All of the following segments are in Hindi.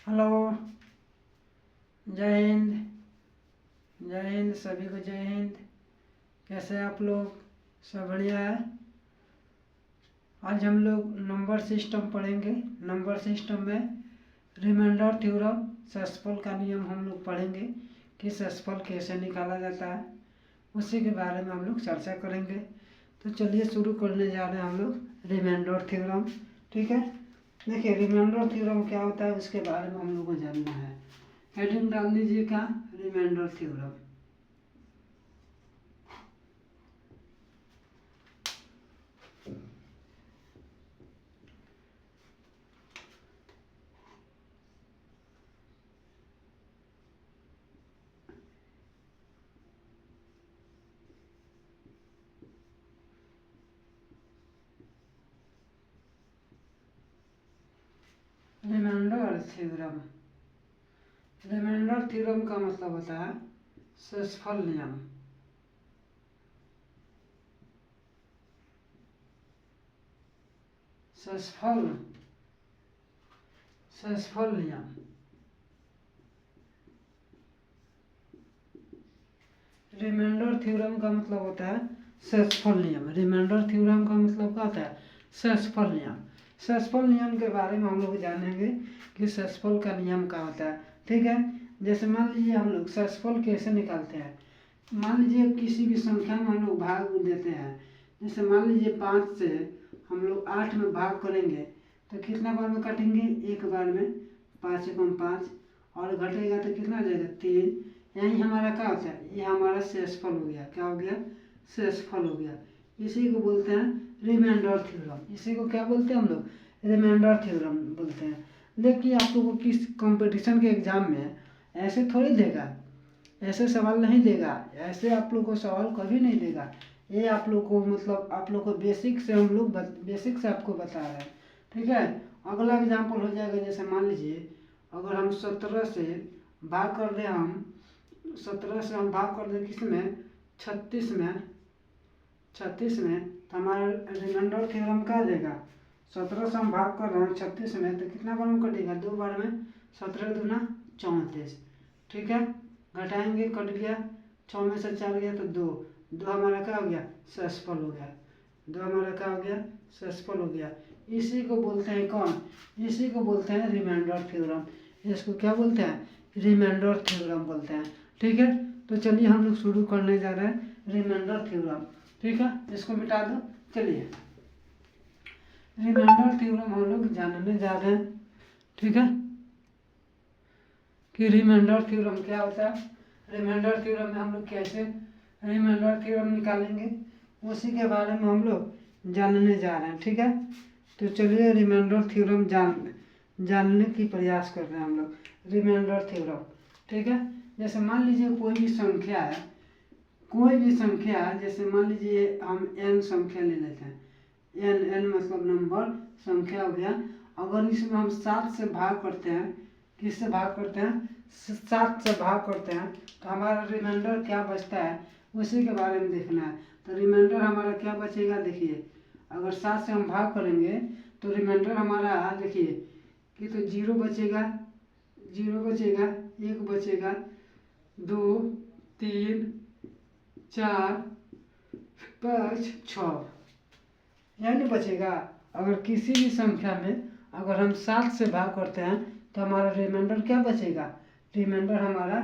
हेलो। जय हिंद। जय हिंद, सभी को जय हिंद। कैसे हैं आप लोग? सब बढ़िया है। आज हम लोग नंबर सिस्टम पढ़ेंगे। नंबर सिस्टम में रिमाइंडर थ्योरम, शेषफल का नियम हम लोग पढ़ेंगे कि शेषफल कैसे निकाला जाता है, उसी के बारे में हम लोग चर्चा करेंगे। तो चलिए शुरू करने जा रहे हैं हम लोग रिमाइंडर थ्योरम। ठीक है, देखिए रिमाइंडर थ्योरम क्या होता है उसके बारे में हम लोग को जानना है। हेडिंग डाल दीजिए क्या, reminder theorem. Reminder theorem, reminder theorem का मतलब होता है शेषफल नियम। शेषफल शेषफल नियम। रिमाइंडर थ्योरम का मतलब होता है शेषफल नियम। रिमाइंडर थ्योरम का मतलब क्या होता है? शेषफल नियम। शेषफल नियम के बारे में हम लोग जानेंगे कि शेषफल का नियम क्या होता है। ठीक है, जैसे मान लीजिए हम लोग शेषफल कैसे निकालते हैं। मान लीजिए किसी भी संख्या में हम लोग भाग देते हैं। जैसे मान लीजिए 5 से हम लोग 8 में भाग करेंगे तो कितना बार में काटेंगे? एक बार में। 5 एकम 5 और घटेगा तो कितना आ जाएगा? 3। यही हमारा क्या होता है? ये हमारा शेषफल हो गया। क्या हो गया? शेषफल हो गया। इसी को बोलते हैं रिमाइंडर थ्योरम। इसी को क्या बोलते हैं हम लोग? रिमाइंडर थ्योरम बोलते हैं। लेकिन आप लोगों को किस कंपटीशन के एग्जाम में ऐसे थोड़ी देगा, ऐसे सवाल नहीं देगा। ऐसे आप लोग को सवाल कभी नहीं देगा। ये आप लोग को मतलब आप लोग को बेसिक से हम लोग बेसिक से आपको बता रहे हैं। ठीक है, अगला एग्जाम्पल हो जाएगा। जैसे मान लीजिए अगर हम 17 से भाग कर दें, हम 17 से हम भाग कर दें किस में? 36 में। 36 में तो हमारा रिमाइंडर थ्योरम क्या आ जाएगा? 17 से हम भाग कर रहे हैं 36 में तो कितना बार में कटेगा? 2 बार में। 17 दूना 34। ठीक है, घटाएंगे, कट गया। 6 में से 4 गया तो 2। 2 हमारा क्या हो गया? शेषफल हो गया। 2 हमारा क्या हो गया? शेषफल हो गया। इसी को बोलते हैं कौन? इसी को बोलते हैं रिमाइंडर थ्योरम। इसको क्या बोलते हैं? रिमाइंडर थ्योरम बोलते हैं। ठीक है, तो चलिए हम लोग शुरू करने जा रहे हैं रिमाइंडर थ्योरम। ठीक है, इसको मिटा दो। चलिए रिमाइंडर थ्योरम हम लोग जानने जा रहे हैं। ठीक है, कि रिमाइंडर थ्योरम क्या होता है। रिमाइंडर थ्योरम में हम लोग कैसे रिमाइंडर थ्योरम निकालेंगे उसी के बारे में हम लोग जानने जा रहे हैं। ठीक है, तो चलिए रिमाइंडर थ्योरम जानने की प्रयास कर रहे हैं हम लोग। Reminder theorem. ठीक है, जैसे मान लीजिए कोई भी संख्या है, कोई भी संख्या, जैसे मान लीजिए हम n संख्या ले लेते हैं। n मतलब नंबर, संख्या हो गया। अगर इसमें हम 7 से भाग करते हैं, किससे भाग करते हैं? 7 से भाग करते हैं तो हमारा रिमाइंडर क्या बचता है उसी के बारे में देखना है। तो रिमाइंडर हमारा क्या बचेगा? देखिए अगर 7 से हम भाग करेंगे तो रिमाइंडर हमारा देखिए कि तो 0 बचेगा, 0 बचेगा, 1 बचेगा, 2, 3, 4, 5, 6, यानी बचेगा। अगर किसी भी संख्या में अगर हम 7 से भाग करते हैं तो हमारा रिमाइंडर क्या बचेगा? रिमाइंडर हमारा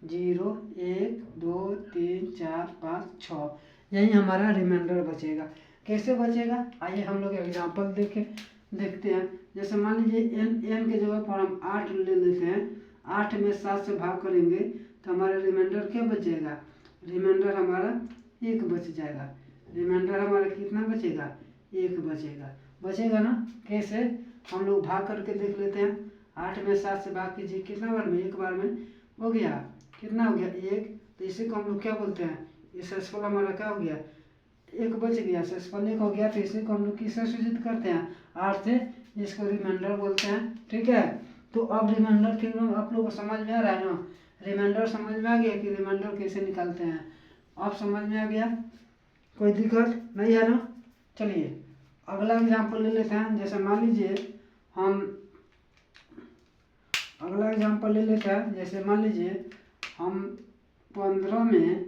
0, 1, 2, 3, 4, 5, 6, यही हमारा रिमाइंडर बचेगा। कैसे बचेगा? आइए हम लोग एग्जांपल देखते हैं। जैसे मान लीजिए n के जगह पर हम 8 ले लेते हैं। 8 में 7 से भाग करेंगे तो हमारा रिमाइंडर क्या बचेगा? रिमाइंडर हमारा 1 बच जाएगा। रिमाइंडर हमारा कितना बचेगा? 1 बचेगा। बचेगा ना? कैसे? हम लोग भाग करके देख लेते हैं। 8 में 7 से भाग कीजिए, कितना बार में? 1 बार में हो गया। कितना हो गया? 1। तो इसी को हम लोग क्या बोलते हैं? ये शेषफल हमारा क्या हो गया? 1 बच गया, शेषफल 1 हो गया। तो इसी को हम लोग किससे सूचित करते हैं? 8 से। इसको रिमाइंडर बोलते हैं। ठीक है, तो अब रिमाइंडर थ्योरम आप लोग को समझ में आ रहा है ना? रिमाइंडर समझ में आ गया कि रिमाइंडर कैसे निकालते हैं? अब समझ में आ गया, कोई दिक्कत नहीं है ना? चलिए अगला एग्जाम्पल ले लेते हैं। जैसे मान लीजिए हम अगला एग्जाम्पल ले लेते हैं। जैसे मान लीजिए हम 15 में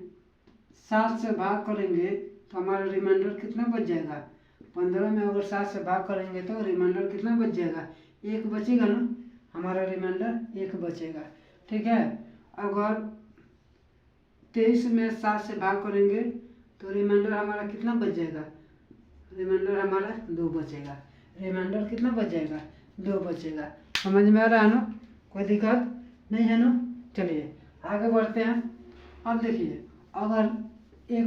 7 से भाग करेंगे तो हमारा रिमाइंडर कितना बच जाएगा। 15 में अगर 7 से भाग करेंगे तो रिमाइंडर कितना बच जाएगा, 1 बचेगा ना, हमारा रिमाइंडर 1 बचेगा। ठीक है। अगर 23 में 7 से भाग करेंगे तो रिमाइंडर हमारा कितना बच जाएगा, रिमाइंडर हमारा 2 बचेगा। रिमाइंडर कितना बच जाएगा, 2 बचेगा। समझ में आ रहा है ना, कोई दिक्कत नहीं है ना। चलिए आगे बढ़ते हैं। अब देखिए अगर ये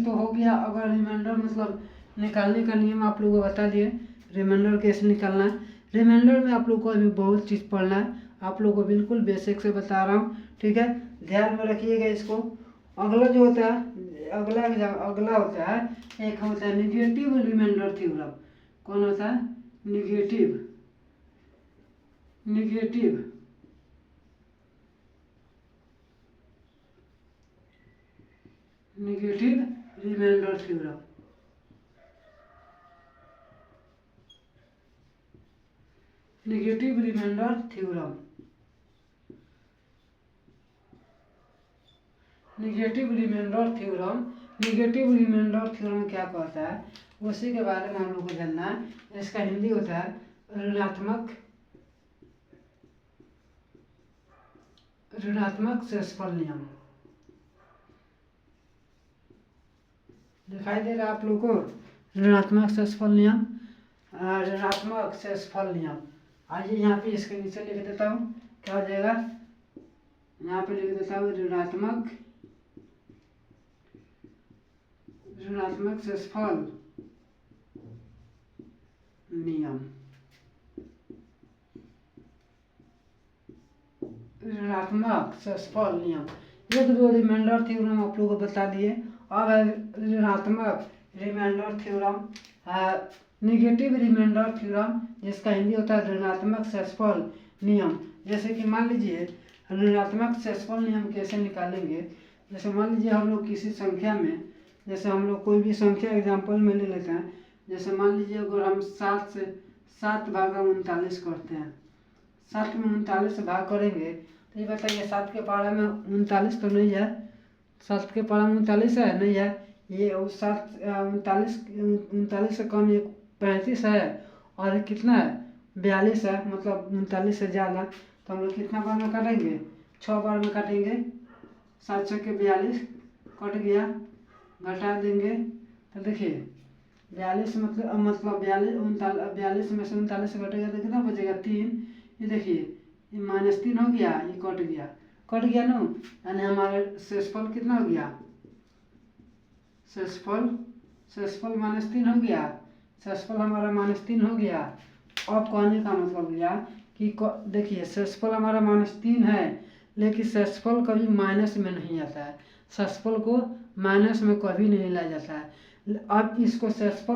तो हो गया, अगर रिमाइंडर मतलब निकालने का नियम आप लोगों को बता दिए, रिमाइंडर कैसे निकालना है। रिमाइंडर में आप लोग को अभी बहुत चीज़ पढ़ना है, आप लोग को बिल्कुल बेसिक से बता रहा हूँ। ठीक है, ध्यान में रखिएगा इसको। अगला जो होता है, अगला होता है, एक होता है निगेटिव रिमाइंडर थ्योरम। कौन होता है, negative reminder theorem. Negative reminder theorem, negative reminder theorem क्या कहता है, उसी के बारे में हम लोग को जानना है। इसका हिंदी होता है ऋणात्मक शेषफल नियम। दिखाई दे रहा है आप लोग को, ऋणात्मक शेषफल नियम, ऋणात्मक शेषफल नियम। आइए यहाँ पे इसके नीचे लिख देता हूँ, क्या हो जाएगा, यहाँ पे लिख देता हूँ ऋणात्मक शेषफल नियम। ऋणात्मक शेषफल नियम, एक दो रिमाइंडर थ्योरम आप लोगों को बता दिए। अब है ऋणात्मक reminder theorem, negative reminder theorem, जिसका हिंदी होता है ऋणात्मक शेषफल नियम। जैसे कि मान लीजिए ऋणात्मक शेषफल नियम कैसे निकालेंगे। जैसे मान लीजिए हम लोग किसी संख्या में, जैसे हम लोग कोई भी संख्या एग्जाम्पल में ले लेते हैं। जैसे मान लीजिए अगर हम 7 से 7 भागा 39 करते हैं, 7 में 39 से भाग करेंगे तो ये बताइए 7 के पहाड़ा में 39 तो नहीं है, 7 के पहाड़ा में 39 है नहीं है, ये 39 से कम, ये 35 है, और कितना है 42 है, मतलब 39 से ज़्यादा। तो हम लोग कितना बार में काटेंगे, 6 बार में काटेंगे। 7 छक्के 42 कट गया, घटा देंगे तो देखिए 42 मतलब 42 में से 39 घटेगा तो कितना बचेगा, 3। ये देखिए ये -3 हो गया, ये कट गया ना, यानी हमारे शेषफल कितना हो गया, शेषफल -3 हो गया, शेषफल हमारा -3 हो गया। अब कहने का मतलब गया कि देखिए शेषफल हमारा -3 है, लेकिन शेषफल कभी माइनस में नहीं आता है, शेषफल को माइनस में कभी नहीं लाया जाता है। अब इसको शेषफल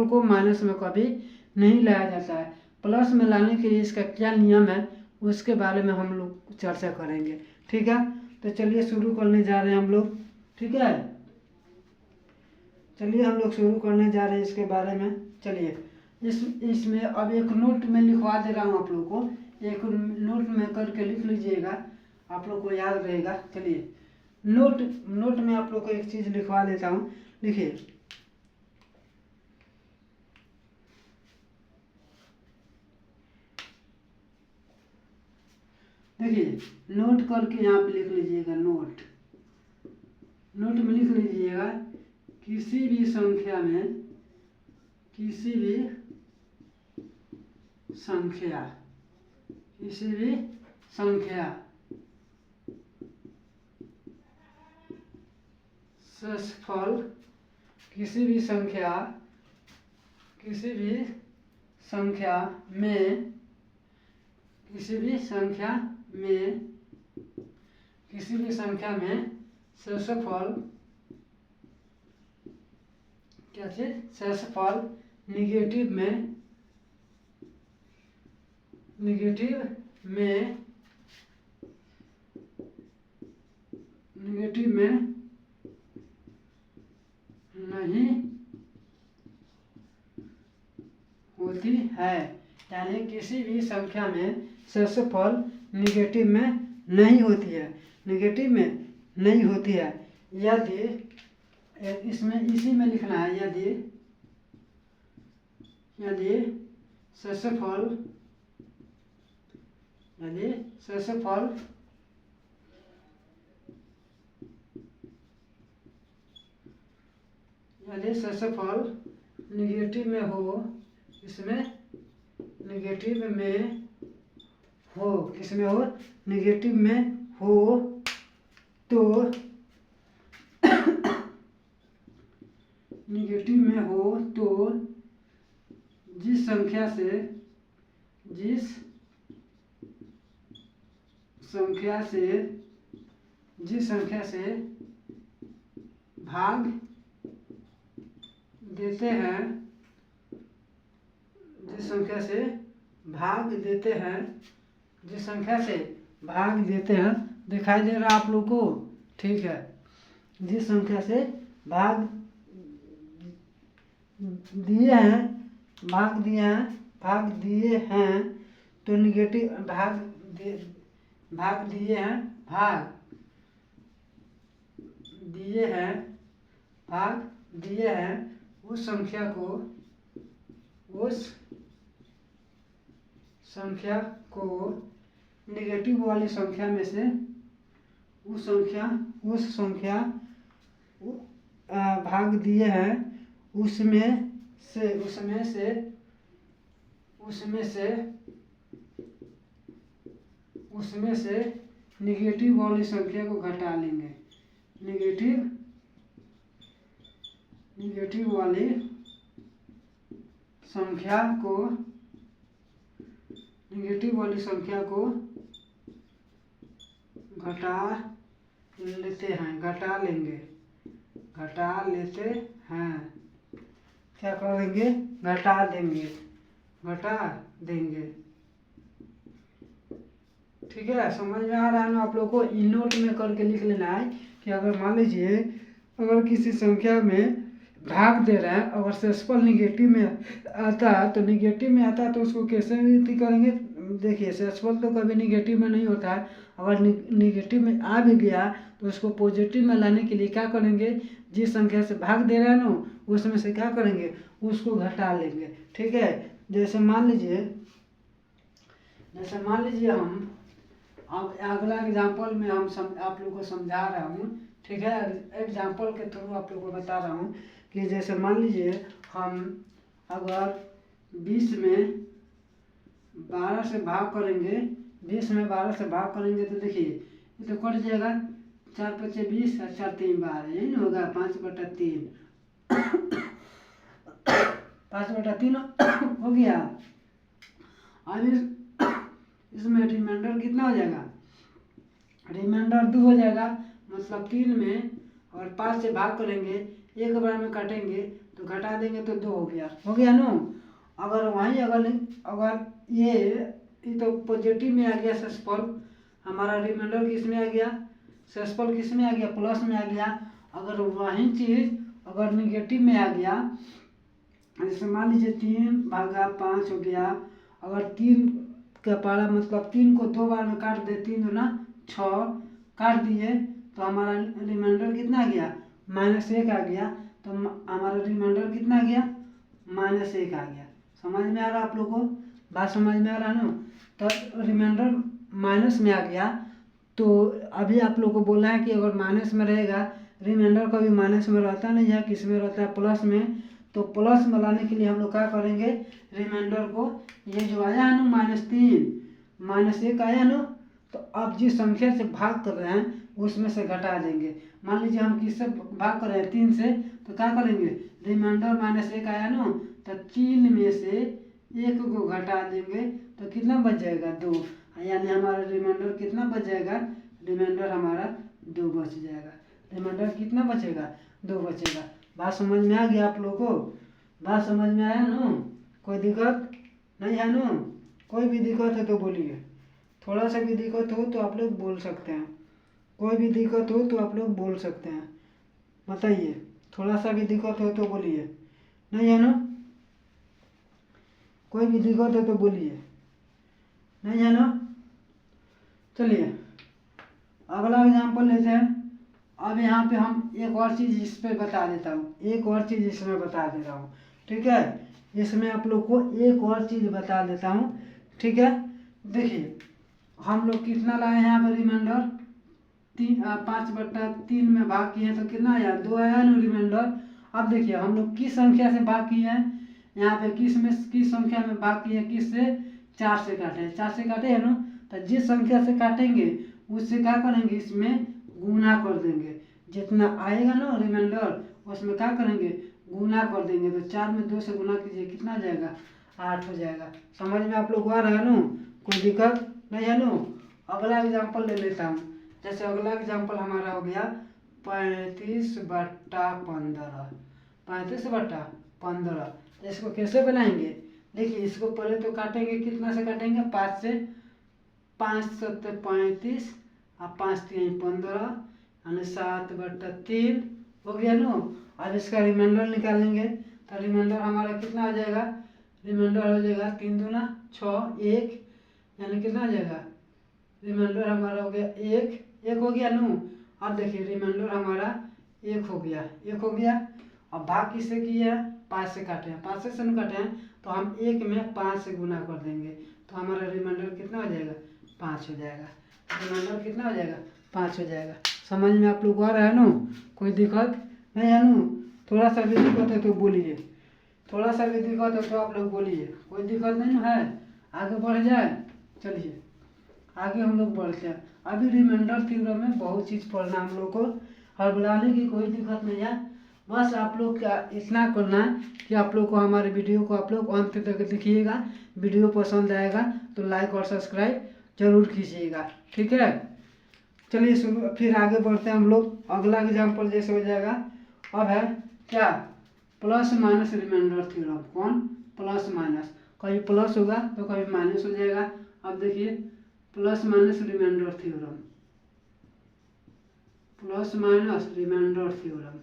को माइनस में कभी नहीं लाया जाता है। प्लस में लाने के लिए इसका क्या नियम है, उसके बारे में हम लोग चर्चा करेंगे। ठीक है, तो चलिए शुरू करने जा रहे हैं हम लोग। ठीक है, चलिए हम लोग शुरू करने जा रहे हैं इसके बारे में। चलिए इसमें अब एक नोट में लिखवा दे रहा हूँ आप लोग को, एक नोट में करके लिख लीजिएगा, आप लोग को याद रहेगा। चलिए नोट में आप लोग को एक चीज़ लिखवा देता हूँ, लिखिए। देखिए नोट करके यहाँ पे लिख लीजिएगा, नोट में लिख लीजिएगा, किसी भी संख्या शेषफल किसी भी संख्या में शेषफल, क्या चीज, शेषफल निगेटिव में नहीं होती है, यानी किसी भी संख्या में शेषफल निगेटिव में नहीं होती है, निगेटिव में नहीं होती है। यदि इसमें इसी में लिखना है, यदि शेषफल निगेटिव में हो, इसमें निगेटिव में हो, किसमें हो, निगेटिव में हो, तो निगेटिव में हो तो जिस संख्या से भाग देते हैं, जिस संख्या से भाग देते हैं, दिखाई दे रहा आप लोग को, ठीक है। जिस संख्या से भाग दिए हैं तो निगेटिव भाग दिए हैं उस संख्या को निगेटिव वाली संख्या में से भाग दिए हैं, उसमें से निगेटिव वाली संख्या को घटा लेंगे, निगेटिव वाली संख्या को घटा लेते हैं, क्या करेंगे, घटा देंगे, ठीक है। समझ में आ रहा है ना आप लोग को? इन नोट में करके लिख लेना है कि अगर मान लीजिए अगर किसी संख्या में भाग दे रहे हैं, अगर शेषफल निगेटिव में आता है तो उसको कैसे गिनती करेंगे। देखिए शेषफल तो कभी निगेटिव में नहीं होता है, अगर निगेटिव में आ भी गया तो उसको पॉजिटिव में लाने के लिए क्या करेंगे, जिस संख्या से भाग दे रहे हैं ना उसमें से क्या करेंगे, उसको घटा लेंगे, ठीक है। जैसे मान लीजिए हम अब अगला एग्जाम्पल में आप लोग को समझा रहा हूँ, ठीक है। एग्जाम्पल के थ्रू आप लोग को बता रहा हूँ कि जैसे मान लीजिए हम अगर 20 में 12 से भाग करेंगे, तो देखिए ये तो कट जाएगा, 4 × 5 = 20 और 4 × 3 = 12, यही नहीं होगा, 5/3 5/3 हो गया। अब इसमें रिमाइंडर कितना हो जाएगा, रिमाइंडर 2 हो जाएगा, मतलब 3 में और 5 से भाग करेंगे, एक बार में काटेंगे तो घटा देंगे तो 2 हो गया नो। अगर वहीं अगर ये तो पॉजिटिव में आ गया शेषफल, हमारा रिमाइंडर किस में आ गया, शेषफल किस में आ गया, प्लस में आ गया। अगर वही चीज़ अगर निगेटिव में आ गया, जैसे मान लीजिए 3/5 हो गया, अगर 3 का पारा मतलब 3 को 2 बार में काट दे, 3 दूना 6 काट दिए तो हमारा रिमाइंडर कितना आ गया, -1 आ गया। तो हमारा रिमाइंडर कितना आ गया, -1 आ गया। समझ में आ रहा आप लोग को, बात समझ में आ रहा है ना। तो रिमाइंडर माइनस में आ गया, तो अभी आप लोग को बोला है कि अगर माइनस में रहेगा, रिमाइंडर कभी माइनस में रहता नहीं है, किस में रहता है, प्लस में। तो प्लस में लाने के लिए हम लोग क्या करेंगे, रिमाइंडर को ये जो आया है ना -1 आया ना, तो अब जिस संख्या से भाग कर रहे हैं उसमें से घटा देंगे। मान लीजिए हम किससे भाग कर रहे हैं, 3 से, तो क्या करेंगे, रिमाइंडर -1 आया ना, तो 3 में से 1 को घटा देंगे तो कितना बच जाएगा, 2। यानी हमारा रिमाइंडर कितना बच जाएगा, रिमाइंडर हमारा 2 बच जाएगा। रिमाइंडर कितना बचेगा, 2 बचेगा। बात समझ में आ गया आप लोग को, बात समझ में आया ना, कोई दिक्कत नहीं है ना। कोई भी दिक्कत है तो बोलिए, थोड़ा सा भी दिक्कत हो तो आप लोग बोल सकते हैं, कोई भी दिक्कत हो तो आप लोग बोल सकते हैं, बताइए। थोड़ा सा भी दिक्कत हो तो बोलिए, नहीं है ना, कोई भी दिक्कत है तो बोलिए, नहीं है ना। चलिए अगला एग्जाम्पल लेते हैं। अब यहाँ पे हम एक और चीज़ इस पे बता देता हूँ, एक और चीज़ इसमें बता दे रहा हूँ, ठीक है। इसमें आप लोग को एक और चीज़ बता देता हूँ, ठीक है। देखिए हम लोग कितना लाए हैं यहाँ पर रिमाइंडर, 5/3 में भाग किए हैं तो कितना आया, 2 आया ना रिमाइंडर। अब देखिए हम लोग किस संख्या से भाग किए हैं, यहाँ पे किस संख्या में भाग किए हैं, किस से, 4 से काटे हैं, 4 से काटे हैं ना। तो जिस संख्या से काटेंगे उससे क्या करेंगे, इसमें गुना कर देंगे, जितना आएगा ना रिमाइंडर उसमें क्या करेंगे, गुना कर देंगे। तो 4 में 2 से गुना कीजिए, कितना आ जाएगा, 8 हो जाएगा। समझ में आप लोग को आ रहा है ना, कोई दिक्कत नहीं है ना। अगला एग्जाम्पल ले लेता हूँ। जैसे अगला एग्जाम्पल हमारा हो गया 35/15, 35/15। तो इसको कैसे बनाएंगे, देखिए इसको पहले तो काटेंगे, कितना से काटेंगे, 5 से, 5 7 35 और 5 3 15 यानी 7/3 हो गया ना। अब इसका रिमाइंडर निकालेंगे तो रिमाइंडर हमारा कितना आ जाएगा, रिमाइंडर हो जाएगा 3 दूना 6, 1 यानी कितना आ जाएगा, रिमाइंडर हमारा हो गया 1 हो गया नू। अब देखिए रिमाइंडर हमारा 1 हो गया, 1 हो गया। अब भाग किससे किया है, 5 से काटे हैं, 5 से काटे हैं तो हम 1 में 5 से गुना कर देंगे तो हमारा रिमाइंडर कितना हो जाएगा, 5 हो जाएगा। रिमाइंडर कितना हो जाएगा, 5 हो जाएगा। समझ में आप लोग आ रहा है ना, कोई दिक्कत नहीं है ना। थोड़ा सा भी दिक्कत है तो बोलिए, थोड़ा सा भी दिक्कत है तो आप लोग बोलिए, कोई दिक्कत नहीं है। आगे बढ़ जाए, चलिए आगे हम लोग बढ़ते हैं। अभी रिमाइंडर थ्योरम में बहुत चीज़ पढ़ना हम लोग को, हड़बड़ाने की कोई दिक्कत नहीं है। बस आप लोग का इतना करना है कि आप लोग को हमारे वीडियो को आप लोग अंत तक देखिएगा। वीडियो पसंद आएगा तो लाइक और सब्सक्राइब जरूर कीजिएगा, ठीक है। चलिए शुरू, फिर आगे बढ़ते हैं हम लोग। अगला एग्जाम्पल जैसे हो जाएगा, अब है क्या, प्लस माइनस रिमाइंडर थ्योरम। कौन, प्लस माइनस, कभी प्लस होगा तो कभी माइनस हो जाएगा। अब देखिए plus minus remainder theorem, plus minus remainder theorem,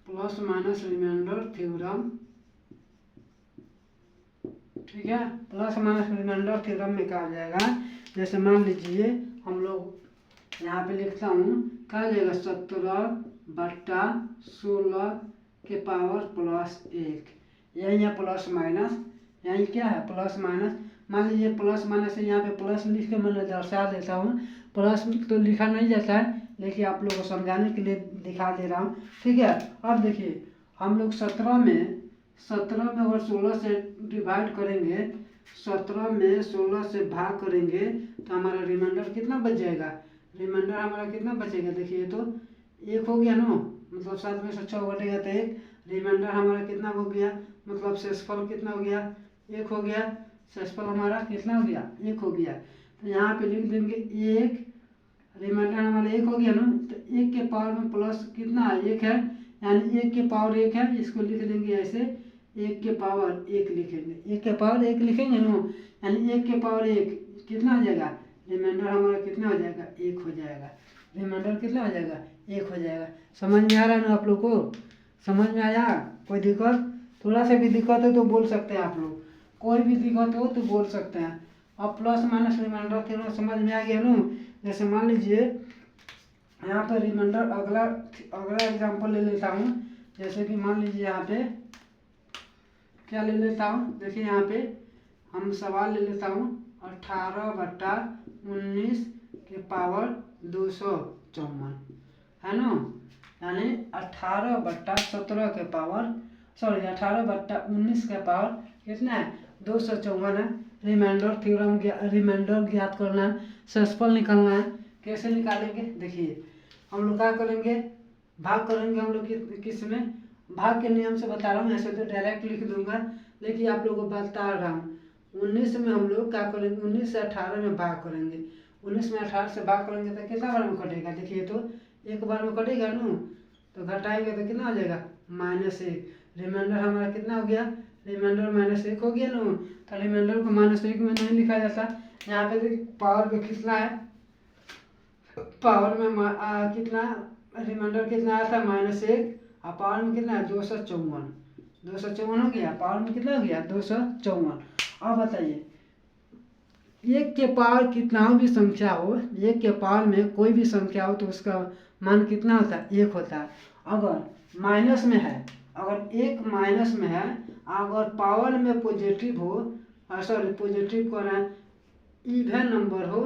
plus minus remainder theorem, ठीक है। प्लस माइनस रिमाइंडर थ्योरम में कहा जाएगा, जैसे मान लीजिए हम लोग यहाँ पे लिखता हूँ, कहा जाएगा 17/16 के पावर +1, यही है प्लस माइनस, यही क्या है प्लस माइनस। मान लीजिए प्लस माइनस है, यहाँ पे प्लस लिख के मैं दर्शा देता हूँ। प्लस तो लिखा नहीं जाता है लेकिन आप लोगों को समझाने के लिए दिखा दे रहा हूँ, ठीक है। अब देखिए हम लोग 17 में अगर 16 से डिवाइड करेंगे, 17 में 16 से भाग करेंगे तो हमारा रिमाइंडर कितना बच जाएगा, रिमाइंडर हमारा कितना बचेगा, देखिए तो 1 हो गया ना, मतलब 7 में से 6 घटेगा तो 1, रिमाइंडर हमारा कितना हो गया, मतलब शेषफल कितना हो गया, 1 हो गया। शेषफल हमारा कितना हो गया, 1 हो गया। तो यहाँ पे लिख देंगे 1, रिमाइंडर हमारा 1 हो गया ना। तो 1 के पावर में प्लस कितना है, 1 है, यानी 1 के पावर 1 है, इसको लिख देंगे ऐसे 1 के पावर 1 लिखेंगे, 1 के पावर 1 लिखेंगे ना, यानी 1 के पावर 1 कितना हो जाएगा, रिमाइंडर हमारा कितना हो जाएगा, 1 हो जाएगा। रिमाइंडर कितना हो जाएगा, 1 हो जाएगा। समझ में आ रहा है ना आप लोग को, समझ में आया, कोई दिक्कत, थोड़ा सा भी दिक्कत है तो बोल सकते हैं आप लोग, कोई भी दिक्कत हो तो बोल सकते हैं। अब प्लस माइनस रिमाइंडर थ्योरम समझ में आ गया ना। जैसे मान लीजिए यहाँ पर रिमाइंडर, अगला एग्जांपल ले लेता हूँ। जैसे कि मान लीजिए यहाँ पे क्या ले लेता हूँ, देखिए यहाँ पे हम सवाल ले लेता हूँ 18/19 के पावर 254 है ना, यानी 18/17 के पावर, सॉरी 18/19 के पावर कितना है, 254 है। रिमाइंडर थ्योरम, रिमाइंडर ज्ञात करना है, शेषफल निकालना है। कैसे निकालेंगे, देखिए हम लोग क्या करेंगे, भाग करेंगे हम लोग किस में, भाग के नियम से बता रहा हूँ, ऐसे तो डायरेक्ट लिख दूंगा लेकिन आप लोगों को बता रहा हूँ। 19 में हम लोग क्या करेंगे, 19 से 18 में भाग करेंगे, 19 में 18 से भाग करेंगे तो कितना बार में कटेगा, देखिए तो 1 बार में कटेगा ना, तो घटाएंगे तो कितना हो जाएगा, -1। रिमाइंडर हमारा कितना हो गया, रिमाइंडर -1 हो गया ना। तो रिमाइंडर को -1 में नहीं लिखा जाता, यहाँ पे पावर पे कितना है, पावर में कितना, रिमाइंडर कितना आया था -1 और पावर में कितना है 254, 254 हो गया, पावर में कितना हो गया 254। अब बताइए एक के पावर कितना भी संख्या हो, एक के पावर में कोई भी संख्या हो तो उसका मान कितना होता है 1 होता है। अगर माइनस में है, अगर एक माइनस में है, अगर पावर में पॉजिटिव हो, सॉरी पॉजिटिव को रहा है इवन नंबर हो,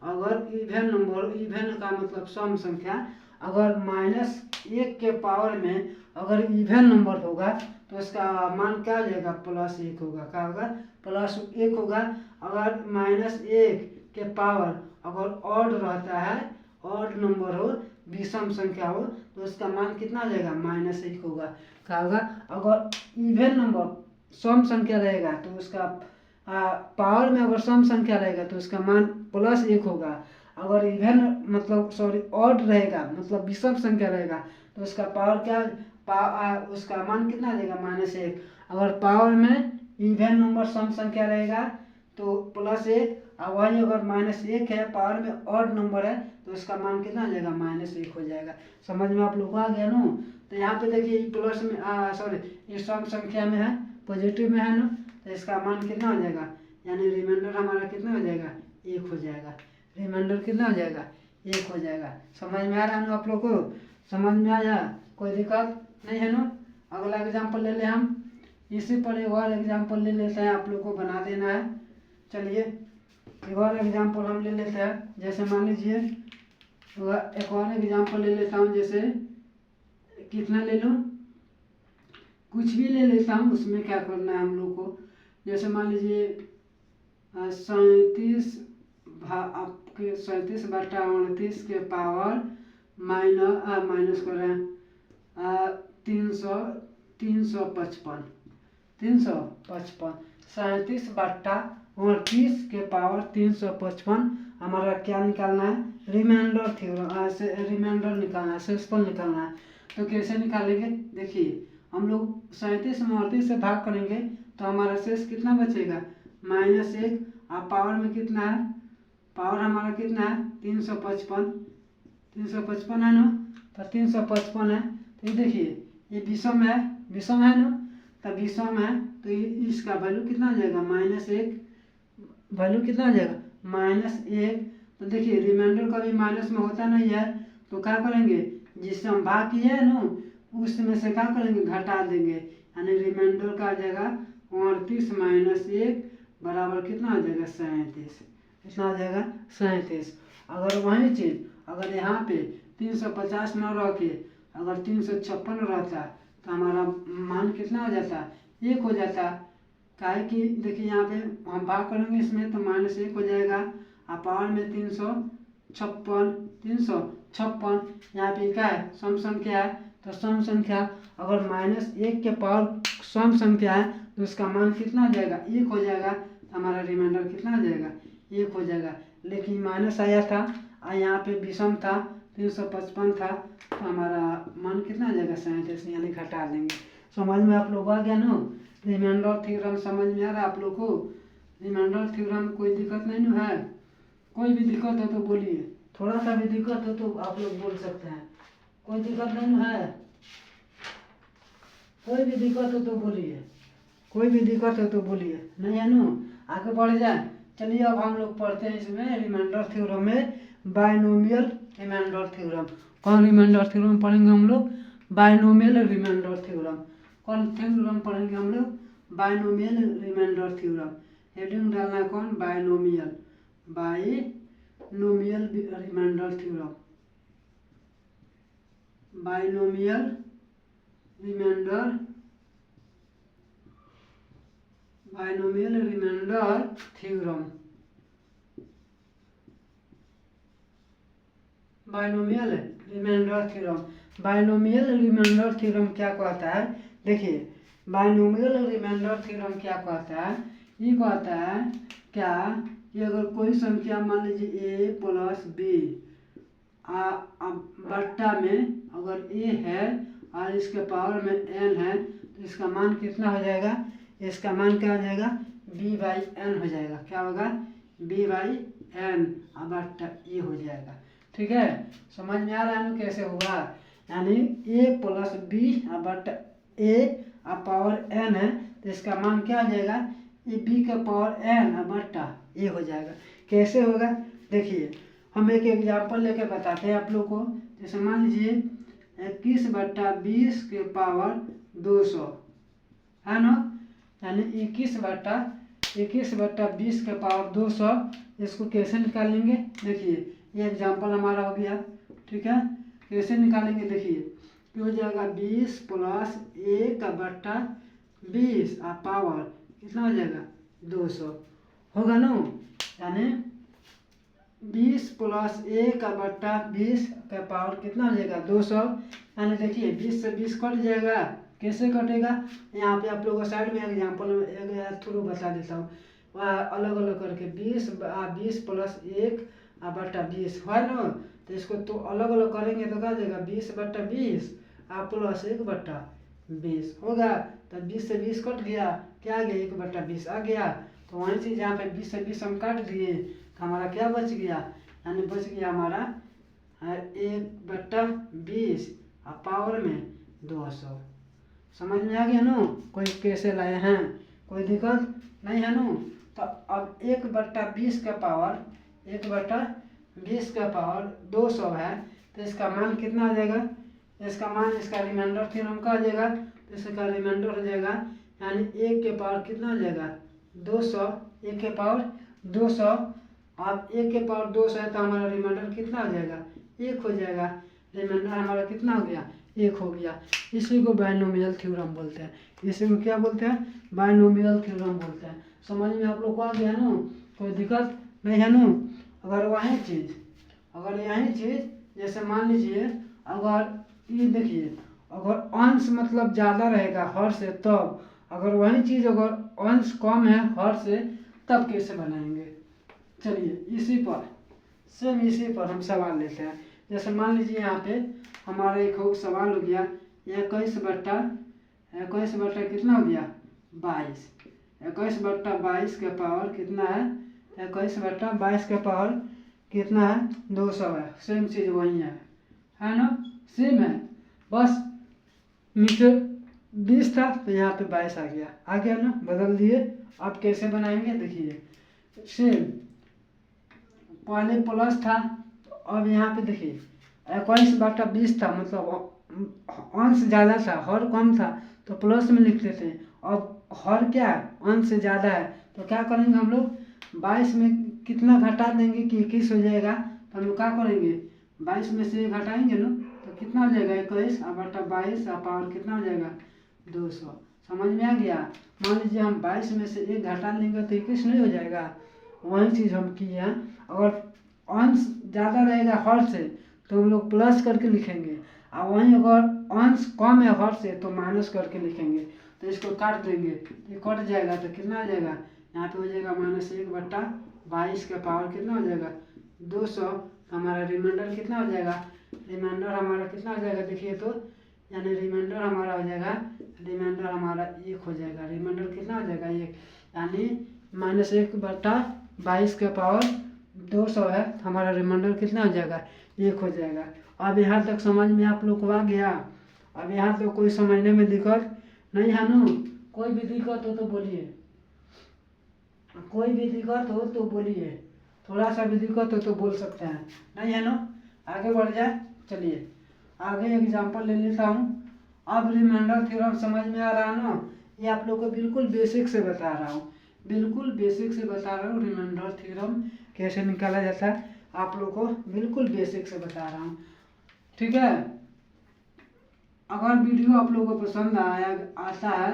अगर इवन नंबर हो, इवन का मतलब सम संख्या, अगर -1 के पावर में अगर इवन नंबर होगा तो उसका मान क्या हो जाएगा +1 होगा। क्या होगा +1 होगा। अगर -1 के पावर अगर ऑड रहता है, ऑड नंबर हो, विषम संख्या हो तो उसका मान कितना आ जाएगा -1 होगा। क्या होगा अगर इवन नंबर सम संख्या रहेगा तो उसका पावर में अगर सम संख्या रहेगा तो उसका मान +1 होगा। अगर इवन मतलब सॉरी ऑड रहेगा मतलब विषम संख्या रहेगा तो उसका पावर क्या उसका मान कितना आ जाएगा -1। अगर पावर में इवन नंबर सम संख्या रहेगा तो +1, और वही अगर -1 है पावर में ऑड नंबर है तो उसका मान कितना आ जाएगा -1 हो जाएगा। समझ में आप लोग को आ गया ना। तो यहाँ पे देखिए प्लस में सॉरी ये सम संख्या में है, पॉजिटिव में है ना, तो इसका मान कितना हो जाएगा, यानी रिमाइंडर हमारा कितना हो जाएगा 1 हो जाएगा। रिमाइंडर कितना हो जाएगा 1 हो जाएगा। समझ में आ रहा है ना आप लोग को, समझ में आया, कोई दिक्कत नहीं है ना। अगला एग्जाम्पल ले ले हम, इसी पर एक और एग्जाम्पल ले लेते हैं, आप लोग को बना देना है। चलिए एक और एग्जाम्पल हम ले लेते हैं, जैसे मान लीजिए एक और एग्जाम्पल ले लेता हूँ, जैसे कितना ले लूँ, कुछ भी ले लेता हूँ, उसमें क्या करना है हम लोग को। जैसे मान लीजिए 37/38 के पावर माइनस कर रहे हैं 355 37/38 के पावर 355 हमारा क्या निकालना है, रिमाइंडर थ्योरम, रिमाइंडर निकालना है, शेषफल निकालना है। तो कैसे निकालेंगे, देखिए हम लोग 37 में 38 से भाग करेंगे तो हमारा शेष कितना बचेगा -1। आप पावर में कितना है, पावर हमारा कितना है 355 है ना, तो 355 है। तो ये देखिए ये विषम है, विषम है ना, तो विषम है तो इसका वैल्यू कितना आ जाएगा -1, वैल्यू कितना आ जाएगा -1। तो देखिए रिमाइंडर कभी माइनस में होता नहीं है, तो क्या करेंगे जिससे हम भाग किए हैं ना उसमें से क्या करेंगे घटा देंगे, यानी रिमाइंडर का आ जाएगा 38 - 1 बराबर कितना आ जाएगा 37। कितना आ जाएगा 37। अगर वही चीज़ अगर यहाँ पे 350 न रह के अगर 356 रहता तो हमारा मान कितना हो जाता 1 हो जाता। काहे कि देखिए यहाँ पे हम भाग करेंगे इसमें तो -1 हो जाएगा, और पावर में 356 यहाँ पे क्या है सम संख्या है, तो सम संख्या अगर -1 के पावर सम संख्या है तो उसका मान कितना आ जाएगा 1 हो जाएगा। तो हमारा रिमाइंडर कितना आ जाएगा 1 हो जाएगा। लेकिन माइनस आया था और यहाँ पे विषम था 355 था, तो हमारा मान कितना आ जाएगा 37, यानी घटा देंगे। समझ में आप लोग आ गया ना, रिमाइंडर थ्योरम समझ में आ रहा है आप लोग को। रिमाइंडर थ्योरम में कोई दिक्कत नहीं ना है, कोई भी दिक्कत हो तो बोलिए, थोड़ा सा भी दिक्कत हो तो आप लोग बोल सकते हैं, कोई दिक्कत नहीं ना है, कोई भी दिक्कत हो तो बोलिए, कोई भी दिक्कत हो तो बोलिए, नहीं है ना, आगे बढ़ जाए। चलिए अब हम लोग पढ़ते हैं इसमें रिमाइंडर थ्योरम में बायनोमियल रिमाइंडर थ्योरम। कौन रिमाइंडर थ्योरम पढ़ेंगे हम लोग, बायनोमियल रिमाइंडर थ्योरम। कौन थ्योरम पढ़ेंगे हम लोग, बायनोमियल रिमाइंडर थ्योरम। हेडिंग डालना है कौन, binomial, binomial reminder theorem, binomial reminder, binomial reminder theorem. Binomial reminder theorem, binomial reminder theorem क्या कहता है, देखिए बायनोमियल रिमाइंडर थ्योरम क्या कहता है, ये कहता है क्या कि अगर कोई संख्या मान लीजिए a + b बट्टा में अगर a है और इसके पावर में n है तो इसका मान कितना हो जाएगा, इसका मान क्या हो जाएगा b/n हो जाएगा। क्या होगा b/n बट्टा a हो जाएगा। ठीक है, समझ में आ रहा है ना कैसे होगा, यानी a + b बट्टा a अब पावर n है तो इसका मान क्या हो जाएगा, ये b का पावर n बट्टा a हो जाएगा। कैसे होगा देखिए, हम एक एग्जाम्पल लेके बताते हैं आप लोग को। जैसे मान लीजिए 21/20 के पावर 200 है ना, यानी 21/20 के पावर 200। इसको कैसे निकालेंगे देखिए, ये एग्जाम्पल हमारा हो गया, ठीक है। कैसे निकालेंगे देखिए, ये हो जाएगा 20 + 1/20 और पावर कितना हो जाएगा 200 होगा ना, यानी 20 + 1/20 का पावर कितना हो जाएगा 200। यानी देखिए 20 से 20 कट जाएगा। कैसे कटेगा, यहाँ पे आप लोगों को साइड में एग्जाम्पल थ्रू बता देता हूँ, वह अलग अलग करके 20 + 1/20 है ना, तो इसको तो अलग अलग करेंगे तो क्या हो जाएगा 20/20 प्लस 1/20 होगा। तो 20 से 20 कट गया, क्या आ गया 1/20 आ गया। तो वही चीज़ यहाँ पे 20 से 20 हम काट दिए तो हमारा क्या बच गया, यानी बच गया हमारा 1/20 और पावर में 200। समझ में आ गया ना, कोई कैसे लाए हैं, कोई दिक्कत नहीं है ना। तो अब 1/20 का पावर 200 है, तो इसका मान कितना आ जाएगा, इसका मान इसका रिमाइंडर थ्योरम का आ जाएगा। तो इसका रिमाइंडर हो जाएगा, यानी 1 के पावर कितना हो जाएगा 200, 1 के पावर 200। अब 1 के पावर 200 है तो हमारा रिमाइंडर कितना हो जाएगा 1 हो जाएगा। रिमाइंडर हमारा कितना हो गया 1 हो गया। इसी को बायनोमियल थ्योरम बोलते हैं। इसी को क्या बोलते हैं, बायनोमियल थ्योरम बोलते हैं। समझ में आप लोग को आ गया ना, कोई दिक्कत नहीं है ना। अगर यही चीज़ जैसे मान लीजिए, अगर ये देखिए, अगर अंश मतलब ज़्यादा रहेगा हर से तब, अगर वही चीज़ अगर अंश कम है हर से तब कैसे बनाएंगे। चलिए इसी पर हम सवाल लेते हैं। जैसे मान लीजिए यहाँ पे हमारा एक सवाल हो गया 21 बट्टा कितना हो गया 22। 21/22 का पावर कितना है, 21/22 का पावर कितना है 200 है। सेम चीज़ वही है ना, सेम है, बस नीचे 20 था तो यहाँ पे 22 आ गया ना, बदल दिए। अब कैसे बनाएंगे देखिए, सेम पहले प्लस था, तो अब यहाँ पे देखिए 21/20 था, मतलब अंश ज़्यादा था हर कम था तो प्लस में लिख लेते हैं। अब हर क्या अंश से ज़्यादा है तो क्या करेंगे हम लोग, 22 में कितना घटा देंगे कि 21 हो जाएगा। तो हम लोग क्या करेंगे 22 में से घटाएंगे ना, तो कितना हो जाएगा 21/22 का पावर कितना हो जाएगा 200। समझ में आ गया। मान लीजिए हम 22 में से 1 घटा लेंगे तो 21 नहीं हो जाएगा। वही चीज़ हम किए हैं। अगर अंश ज़्यादा रहेगा हर से तो हम लोग प्लस करके लिखेंगे, और वहीं अगर अंश कम है हर से तो माइनस करके लिखेंगे। तो इसको काट देंगे, ये कट जाएगा तो कितना आ जाएगा, यहाँ पे हो जाएगा -1/22 का पावर कितना हो जाएगा 200। हमारा रिमाइंडर कितना हो जाएगा, रिमाइंडर हमारा कितना हो जाएगा देखिए तो, यानी रिमाइंडर हमारा हो जाएगा 1 हो जाएगा। रिमाइंडर कितना हो जाएगा 1, यानी -1/22 का पावर 200 है, हमारा रिमाइंडर कितना हो जाएगा 1 हो जाएगा। अब यहाँ तक समझ में आप लोग को आ गया। अब यहाँ तो कोई समझने में दिक्कत नहीं है ना, कोई भी दिक्कत हो तो बोलिए, थोड़ा सा भी दिक्कत हो तो बोल सकते हैं, नहीं है ना। आगे बढ़ जाए, चलिए आगे एग्जांपल ले लेता हूँ। अब रिमाइंडर थ्योरम समझ में आ रहा है ना, ये आप लोग को बिल्कुल बेसिक से बता रहा हूँ, रिमाइंडर थ्योरम कैसे निकाला जाता है आप लोग को बिल्कुल बेसिक से बता रहा हूँ, ठीक है। अगर वीडियो आप लोगों को पसंद आता है,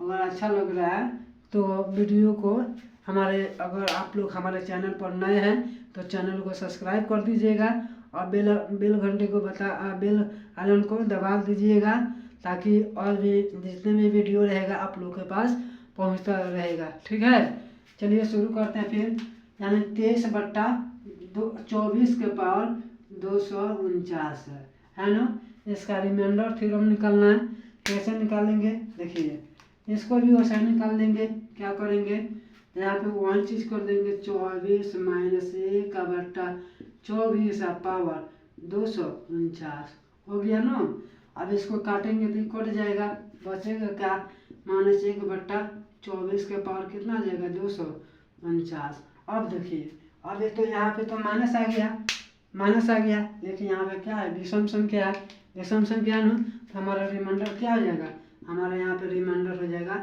अगर अच्छा लग रहा है तो वीडियो को अगर आप लोग हमारे चैनल पर नए हैं तो चैनल को सब्सक्राइब कर दीजिएगा, और बेल घंटे को बेल आइकन को दबा दीजिएगा, ताकि और भी जितने भी वीडियो रहेगा आप लोग के पास पहुंचता रहेगा, ठीक है। चलिए शुरू करते हैं फिर। यानी 23/24 के पावर 249 है ना। इसका रिमाइंडर थ्योरम निकालना है। कैसे निकालेंगे देखिए, इसको भी वैसे निकाल देंगे। क्या करेंगे, यहाँ पे वही चीज़ कर देंगे, 24 - 1/24 पावर 249 हो गया ना। अब इसको काटेंगे तो कट जाएगा, बचेगा क्या, -1/24 के पावर कितना आ जाएगा 249। अब देखिए, अब ये तो यहाँ पे तो माइनस आ गया, लेकिन यहाँ पे क्या है, विषम संख्या है, विषम संख्या है ना, तो हमारा रिमाइंडर क्या हो जाएगा, हमारा यहाँ पे रिमाइंडर हो जाएगा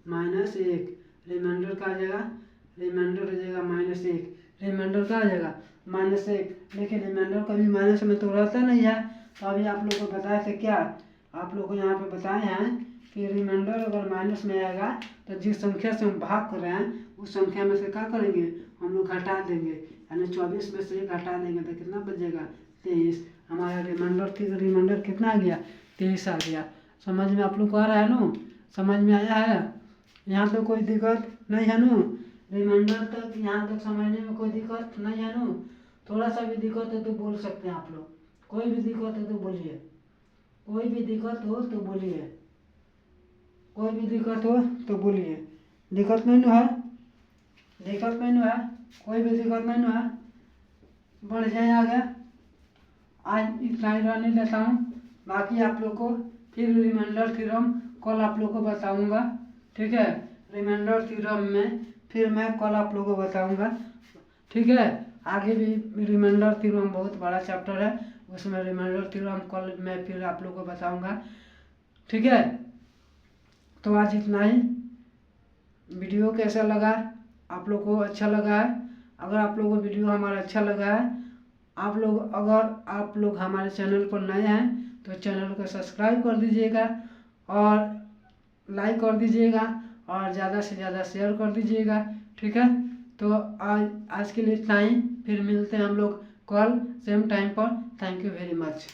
-1, रिमाइंडर का आ जाएगा, रिमाइंडर हो जाएगा -1, रिमाइंडर का आ जाएगा -1। लेकिन रिमाइंडर कभी माइनस में तो रहता नहीं है। तो अभी आप लोग को बताए थे क्या, आप लोग को यहाँ पे बताए हैं कि रिमाइंडर अगर माइनस में आएगा तो जिस संख्या से हम भाग कर रहे हैं उस संख्या में से क्या करेंगे, हम लोग घटा देंगे, यानी 24 में से घटा देंगे तो कितना बचेगा 23। हमारा रिमाइंडर कितना आ गया, 23 आ गया। समझ में आप लोग को आ रहा है ना, समझ में आया है, यहाँ तो कोई दिक्कत नहीं है ना, रिमाइंडर तक यहाँ तक समझने में कोई दिक्कत नहीं है ना। थोड़ा सा भी दिक्कत है तो बोल सकते हैं आप लोग, कोई भी दिक्कत है तो बोलिए, कोई भी दिक्कत हो तो बोलिए, कोई भी दिक्कत हो तो बोलिए। दिक्कत नहीं है, दिक्कत नहीं है, कोई भी दिक्कत नहीं है। बढ़ जाए आगे, आज इतना ही रहने देता हूँ, बाकी आप लोग को फिर रिमाइंडर थ्योरम कल आप लोग को बताऊँगा, ठीक है। रिमाइंडर थ्योरम में फिर मैं कल आप लोगों को बताऊँगा, ठीक है। आगे भी रिमाइंडर थ्योरम बहुत बड़ा चैप्टर है, उसमें रिमाइंडर थ्योरम कल मैं फिर आप लोगों को बताऊँगा, ठीक है। तो आज इतना ही। वीडियो कैसा लगा, आप लोग को अच्छा लगा है, अगर आप लोगों को वीडियो हमारा अच्छा लगा है, अगर आप लोग हमारे चैनल पर नए हैं तो चैनल को सब्सक्राइब कर दीजिएगा और लाइक कर दीजिएगा और ज़्यादा से ज़्यादा शेयर कर दीजिएगा, ठीक है। तो आज के लिए इतना ही, फिर मिलते हैं हम लोग कल सेम टाइम पर। Thank you very much.